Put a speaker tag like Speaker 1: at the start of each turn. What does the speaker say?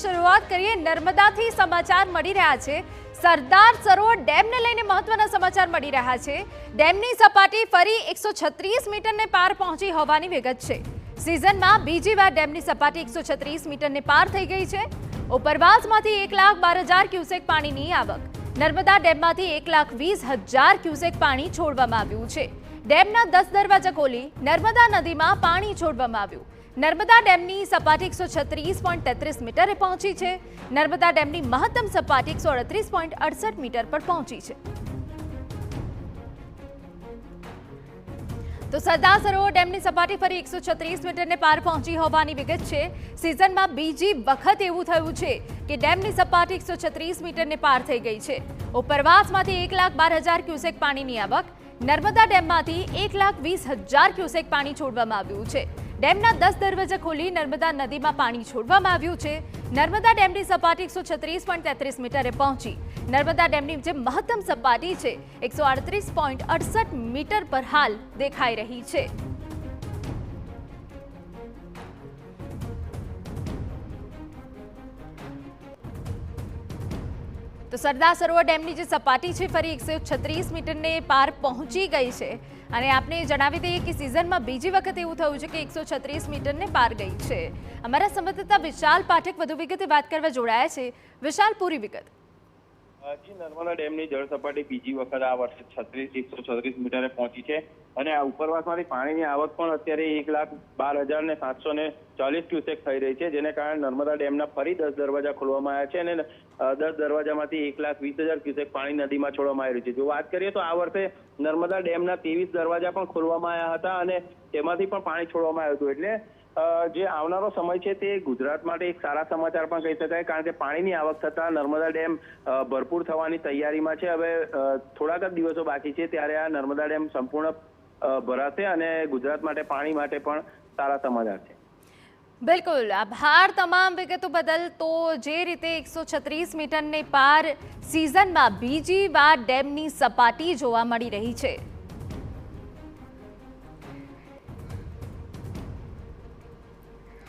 Speaker 1: બુલેટિનની શરૂઆત કરીએ નર્મદાથી સમાચાર મળી રહ્યા છે। સરદાર સરોવર ડેમને લઈને મહત્વના સમાચાર મળી રહ્યા છે। ડેમની સપાટી ફરી 136 મીટરને પાર પહોંચી હોવાની વિગત છે। સિઝનમાં બીજી વાર ડેમની સપાટી 136 મીટરને પાર થઈ ગઈ છે। ઉપરવાસમાંથી 1,12,000 ક્યુસેક પાણીની આવક। નર્મદા ડેમમાંથી 1,20,000 ક્યુસેક પાણી છોડવામાં આવ્યું છે। ડેમના 10 દરવાજા ખોલી નર્મદા નદીમાં પાણી છોડવામાં આવ્યું। નર્મદા ડેમની સપાટી 136.33 મીટરે પહોંચી છે। નર્મદા ડેમની મહત્તમ સપાટી 138.68 મીટર પર પહોંચી છે। તો સરદાર સરોવર ડેમની સપાટી ફરી 136 મીટરને પાર પહોંચી હોવાની વિગત છે। સિઝનમાં બીજી વખત એવું થયું છે કે ડેમની સપાટી 136 મીટરને પાર થઈ ગઈ છે। ઉપરવાસમાંથી 1,12,000 ક્યુસેક પાણીની આવક। નર્મદા ડેમમાંથી 1,20,000 ક્યુસેક પાણી છોડવામાં આવ્યું છે। ડેમના 10 દરવાજા ખોલી નર્મદા નદીમાં પાણી છોડવામાં આવ્યું છે। નર્મદા ડેમની સપાટી 136.33 મીટરે પહોંચી। નર્મદા ડેમની જે મહત્તમ સપાટી છે 138.68 મીટર પર હાલ દેખાઈ રહી છે। તો સરદાર સરોવર ડેમની જે સપાટી છે ફરી 136 મીટરને પાર પહોંચી ગઈ છે। અને આપને જણાવી દઈએ કે સિઝનમાં બીજી વખત એવું થયું છે કે 136 મીટરને પાર ગઈ છે। અમારા સંવાદદાતા વિશાલ પાઠક વધુ વિગતે વાત કરવા જોડાયા છે। વિશાલ, પૂરી વિગત।
Speaker 2: જી, નર્મદા ડેમની જળ સપાટી બીજી વખત આ વર્ષે 136 મીટરે પહોંચી છે અને આ ઉપરવાસમાંથી પાણીની આવક પણ અત્યારે 1,12,740 ક્યુસેક થઈ રહી છે, જેને કારણે નર્મદા ડેમના ફરી 10 દરવાજા ખોલવામાં આવ્યા છે અને 10 દરવાજામાંથી 1,20,000 ક્યુસેક પાણી નદીમાં છોડવામાં આવી રહ્યું છે। જો વાત કરીએ તો આ વર્ષે નર્મદા ડેમના 23 દરવાજા પણ ખોલવામાં આવ્યા હતા અને તેમાંથી પણ પાણી છોડવામાં આવ્યું હતું। એટલે જે આવનારો સમય છે તે ગુજરાત માટે એક સારા સમાચાર પણ કહી શકાય, કારણ કે પાણીની આવક થતાં નર્મદા ડેમ ભરપૂર થવાની તૈયારીમાં છે। હવે થોડાક જ દિવસો બાકી છે ત્યારે આ નર્મદા ડેમ સંપૂર્ણ ભરાશે અને ગુજરાત માટે પાણી માટે પણ સારા સમાચાર છે।
Speaker 1: બિલકુલ, આભાર તમામ વિગતો બદલ। તો જે રીતે 136 મીટરને પાર સિઝનમાં બીજી વાર ડેમની સપાટી જોવા મળી રહી છે।